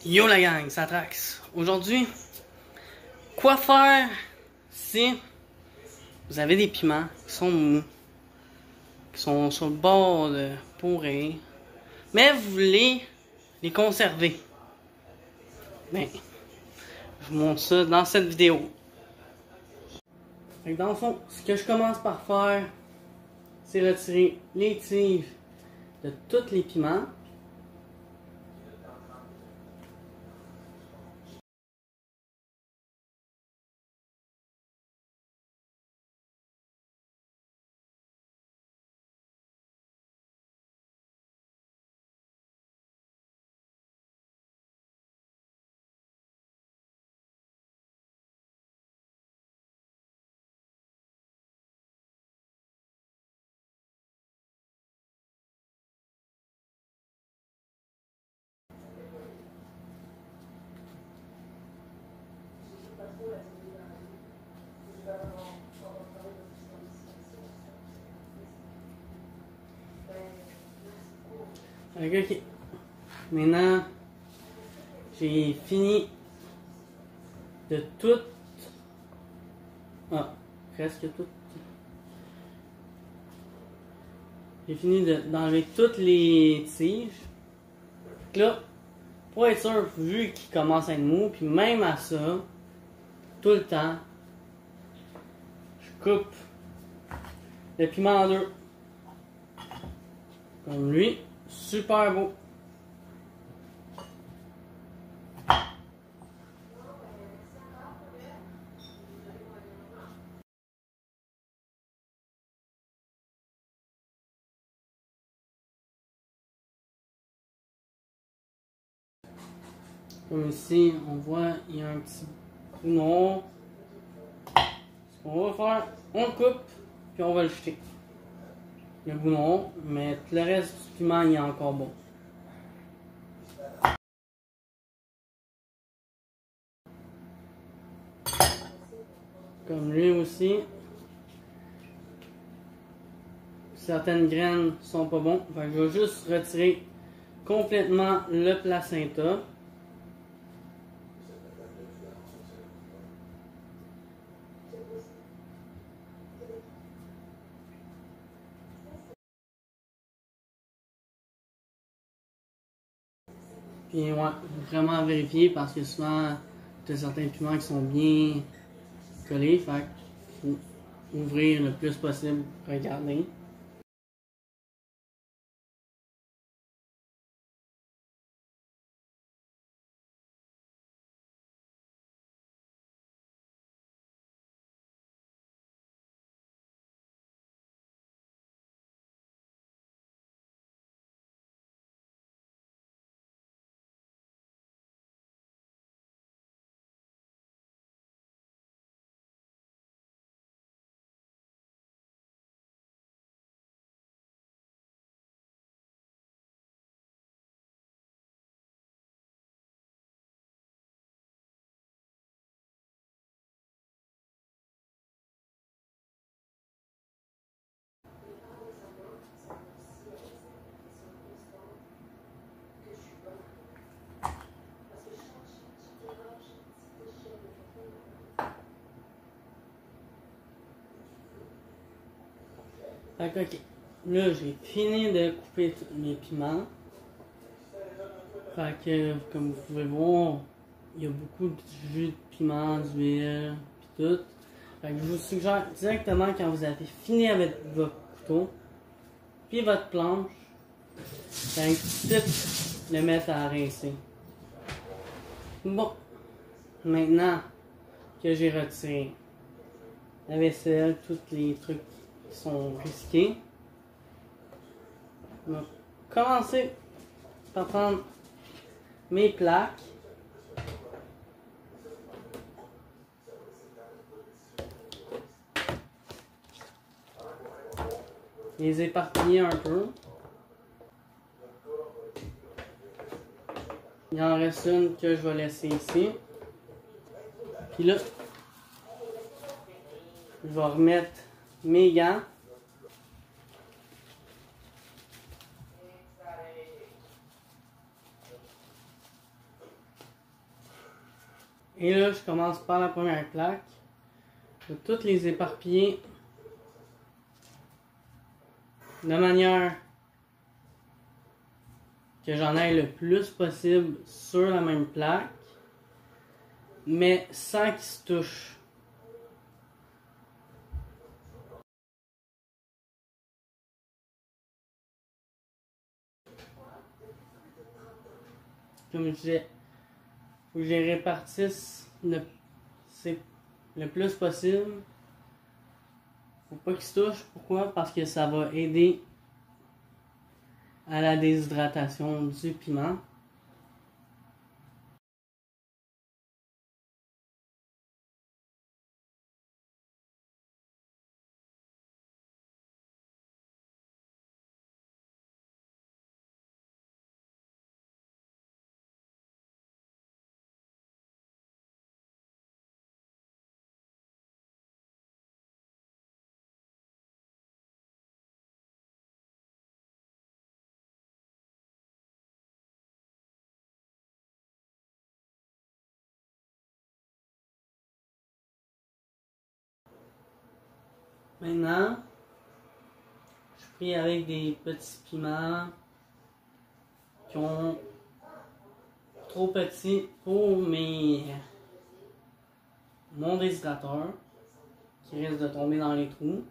Yo la gang, c'est Atrax. Aujourd'hui, quoi faire si vous avez des piments qui sont mous, qui sont sur le bord de pourrir, mais vous voulez les conserver? Ben, je vous montre ça dans cette vidéo. Fait que dans le fond, ce que je commence par faire, c'est retirer les tiges de tous les piments. Ok. Maintenant, j'ai fini de tout. Ah, presque tout. J'ai fini d'enlever toutes les tiges. Donc là, pour être sûr, vu qu'il commence à être mou, puis même à ça, tout le temps, je coupe le piment en deux. Comme lui, super beau. Comme ici, on voit, il y a un petit bout noir. Ce qu'on va faire, on le coupe, puis on va le jeter. Le bout noir, mais tout le reste du piment, il est encore bon. Comme lui aussi. Certaines graines sont pas bonnes. Fait que je vais juste retirer complètement le placenta. Puis ouais, vraiment vérifier parce que souvent, tu as certains piments qui sont bien collés. Fait que faut ouvrir le plus possible, regarder. Fait que, ok. Là, j'ai fini de couper tous mes piments. Fait que, comme vous pouvez voir, il y a beaucoup de jus de piment, d'huile, pis tout. Fait que je vous suggère directement quand vous avez fini avec votre couteau, puis votre planche, ben, tout de suite le mettre à rincer. Bon, maintenant que j'ai retiré la vaisselle, tous les trucs qui sont risqués, je vais commencer par prendre mes plaques. Les éparpiller un peu. Il en reste une que je vais laisser ici. Puis là, je vais remettre mes gants. Et là, je commence par la première plaque. Je vais toutes les éparpiller de manière que j'en aille le plus possible sur la même plaque, mais sans qu'ils se touchent. Comme je disais, faut que je les répartisse le plus possible. Faut pas qu'ils se touchent. Pourquoi? Parce que ça va aider à la déshydratation du piment. Maintenant, je prie avec des petits piments qui ont trop petits pour mon déshydrateur qui risque de tomber dans les trous.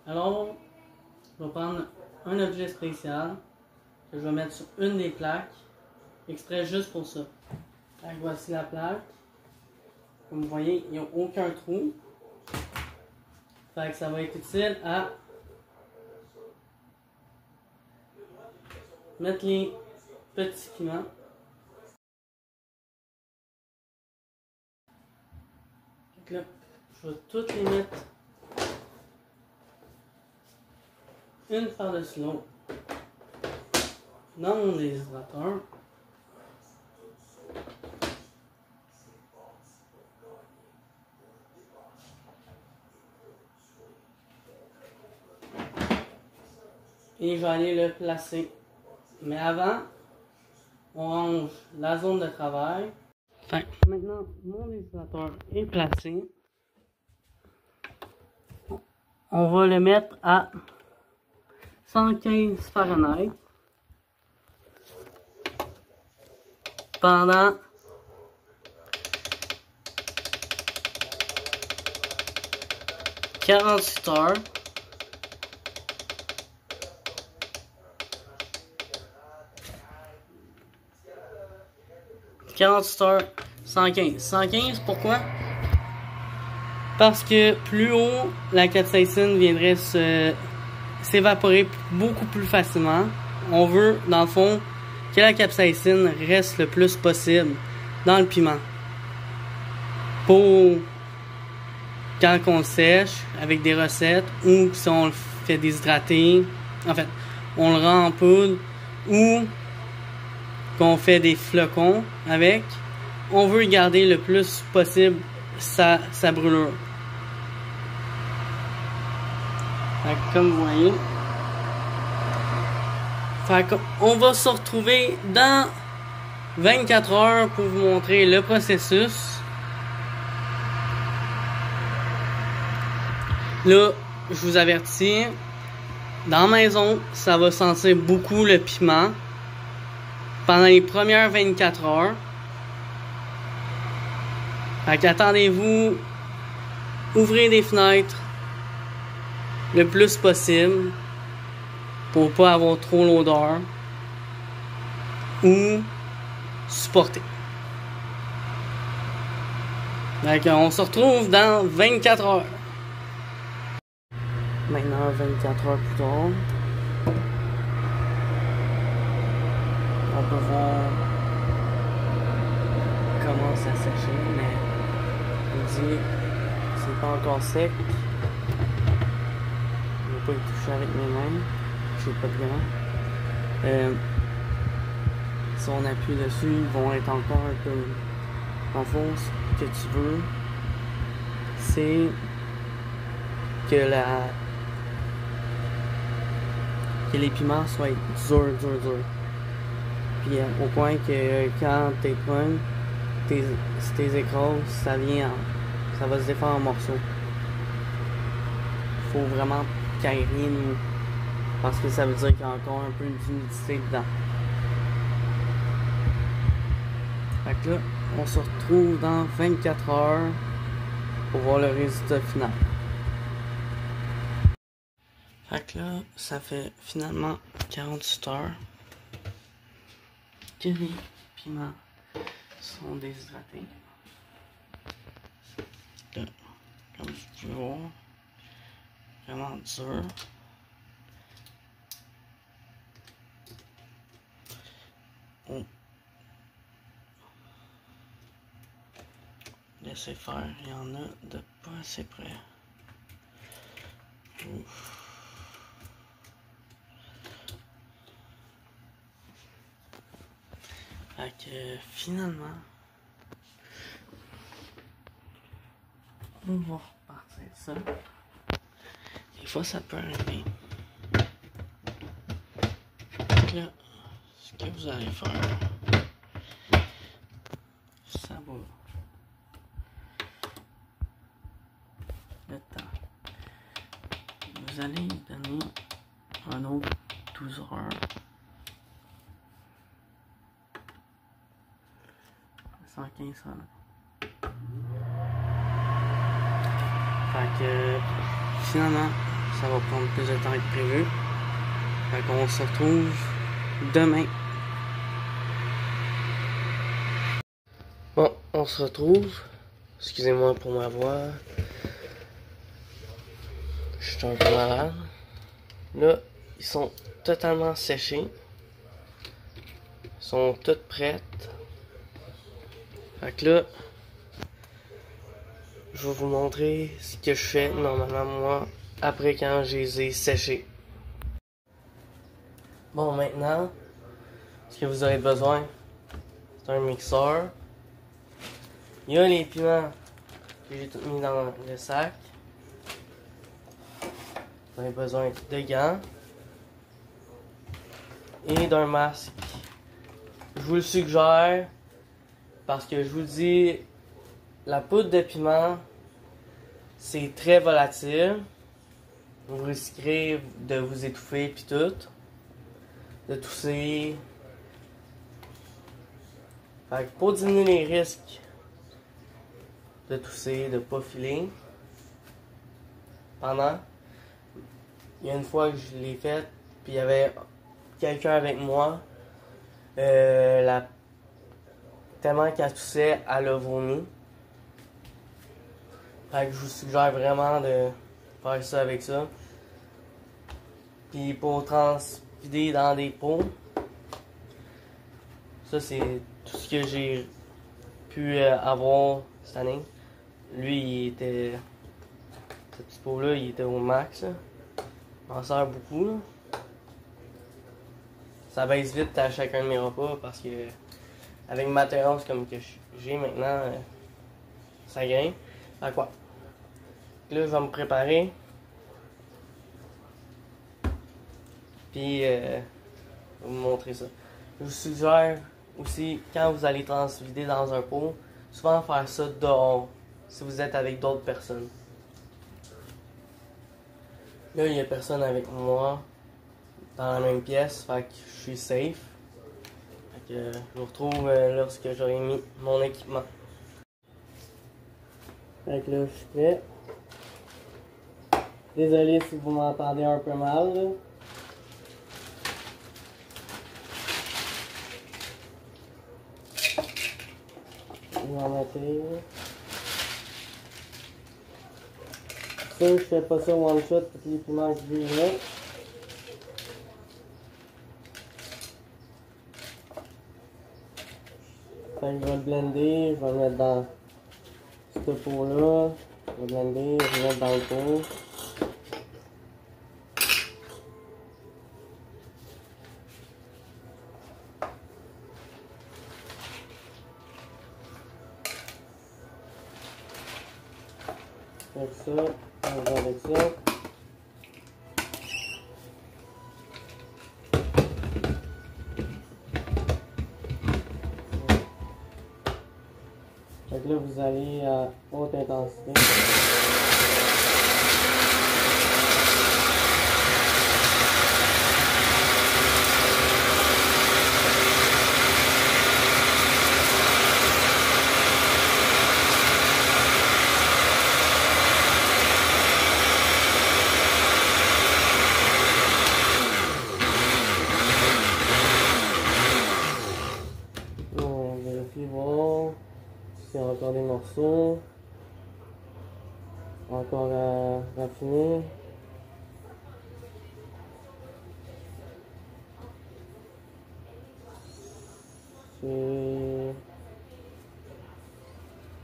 Alors, je vais prendre un objet spécial que je vais mettre sur une des plaques, exprès juste pour ça. Donc, voici la plaque. Comme vous voyez, il n'y a aucun trou. Fait que ça va être utile à mettre les petits piments. Donc là, je vais toutes les mettre une par-dessus l'autre dans mon déshydrateur. Et je vais aller le placer. Mais avant, on range la zone de travail. Enfin, maintenant, mon déshydrateur est placé. On va le mettre à 115 Fahrenheit pendant 48 heures. Heures, 115. 115, pourquoi? Parce que plus haut, la capsaïcine viendrait s'évaporer beaucoup plus facilement. On veut, dans le fond, que la capsaïcine reste le plus possible dans le piment. Pour quand on le sèche avec des recettes ou si on le fait déshydrater, en fait, on le rend en poudre ou qu'on fait des flocons avec, on veut garder le plus possible sa brûlure. Fait que comme vous voyez, on va se retrouver dans 24 heures pour vous montrer le processus. Là, je vous avertis, dans la maison, ça va sentir beaucoup le piment pendant les premières 24 heures. Fait qu'attendez-vous, ouvrez des fenêtres le plus possible pour pas avoir trop l'odeur ou supporter. Fait qu'on se retrouve dans 24 heures. Maintenant, 24 heures plus tard, on peut voir comment ça sécher, mais je vous dis, c'est pas encore sec. Je ne vais pas y toucher avec mes mains, j'ai pas de gants. Si on appuie dessus, ils vont être encore un peu. En fond, ce que tu veux, c'est que les piments soient durs. Puis au point que quand t'es prêt, si t'es écrases, ça va se défaire en morceaux. Faut vraiment qu'il n'y ait rien de mou. Parce que ça veut dire qu'il y a encore un peu d'humidité dedans. Fait que là, on se retrouve dans 24 heures pour voir le résultat final. Fait que là, ça fait finalement 48 heures que les piments sont déshydratés. Là, comme tu peux voir, vraiment dur. On laissez faire, il y en a de pas assez près. Ouf. Fait que finalement, on va repartir ça. Des fois ça peut arriver. Donc là, ce que vous allez faire, ça va le temps. Vous allez lui donner un autre 12 heures. 115 heures. Fait que finalement, ça va prendre plus de temps que prévu. Fait qu'on se retrouve demain. Bon, on se retrouve. Excusez-moi pour ma voix. Je suis un peu malade. Là, ils sont totalement séchés. Ils sont toutes prêtes. Fait que là, je vais vous montrer ce que je fais normalement moi après quand je les ai séchés. Bon, maintenant, ce que vous aurez besoin, c'est un mixeur. Il y a les piments que j'ai tout mis dans le sac. Vous avez besoin de gants et d'un masque. Je vous le suggère parce que je vous dis, la poudre de piment, c'est très volatile. Vous risquerez de vous étouffer puis tout, de tousser. Fait que pour diminuer les risques de tousser, de pas filer, il y a une fois que je l'ai fait, puis il y avait quelqu'un avec moi, tellement qu'elle toussait, elle a vomi. Fait que je vous suggère vraiment de faire ça avec ça. Puis pour transvider dans des pots, ça c'est tout ce que j'ai pu avoir cette année. Lui, il était... Ce petit pot-là, il était au max. Là. On en sert beaucoup. Là. Ça baisse vite à chacun de mes repas parce que avec ma terrasse comme que j'ai maintenant, ça grimpe. Fait quoi? Là, je vais me préparer. Puis, je vais vous montrer ça. Je vous suggère aussi, quand vous allez transvider dans un pot, souvent faire ça dehors, si vous êtes avec d'autres personnes. Là, il n'y a personne avec moi dans la même pièce, fait que je suis safe. Fait que je vous retrouve lorsque j'aurai mis mon équipement. Fait que là, je suis prêt. Désolé si vous m'entendez un peu mal. Là. Je vais en mettre. Ça, je fais pas ça one shot parce que les piments que je vais mettre. Fait que je vais le blender, je vais le mettre dans ce pot-là. Je vais blender, je vais le mettre dans le pot. Avec ça, on va avec ça. Donc là, vous allez à haute intensité. On vérifie voir s'il y a encore des morceaux. Encore à raffiner.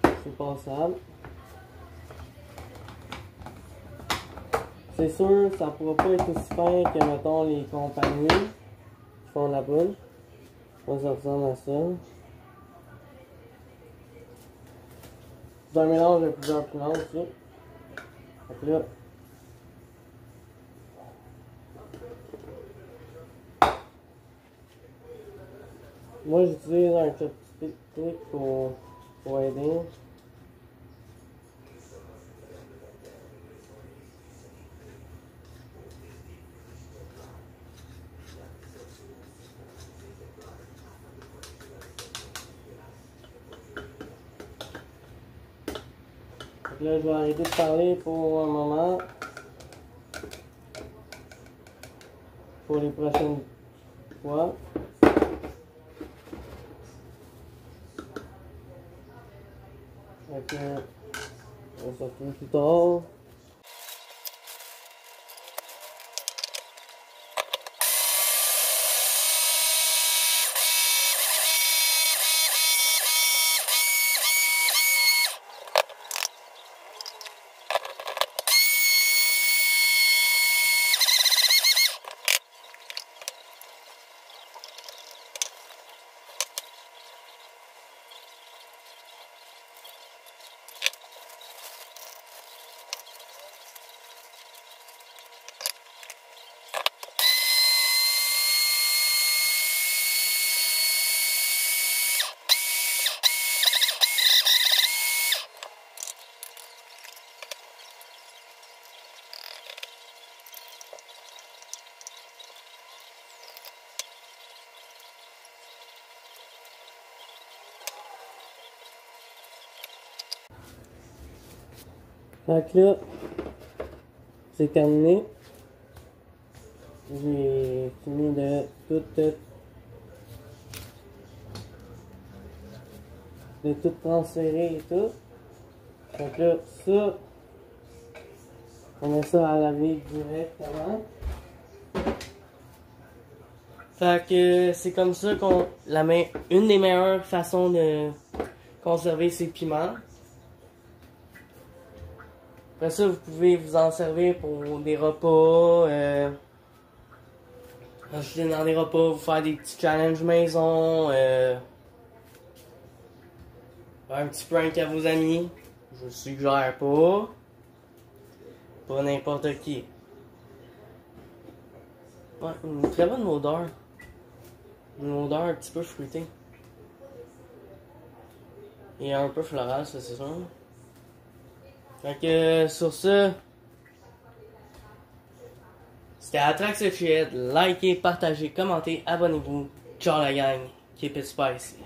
C'est passable. C'est sûr, ça pourra pas être aussi fin que, mettons, les compagnies qui font de la boule. Ça ressemble à ça. C'est un mélange de plusieurs piments aussi. Donc là, moi j'utilise un chopstick pour aider. Donc là, je vais arrêter de parler pour un moment. Pour les prochaines fois. Donc, on se retrouve plus tard. Fait que là, c'est terminé. J'ai fini de tout transférer et tout. Donc là, ça, on met ça à laver directement. Fait que c'est comme ça qu'on une des meilleures façons de conserver ses piments. Après ça, vous pouvez vous en servir pour des repas, ajouter dans des repas, vous faire des petits challenges maison, un petit prank à vos amis. Je vous suggère pas. Pas n'importe qui. Ouais, une très bonne odeur. Une odeur un petit peu fruitée. Et un peu florale, ça c'est sûr. Fait que sur ce, c'était Atrax Shed. Likez, partagez, commentez, abonnez-vous. Ciao la gang, keep it spicy.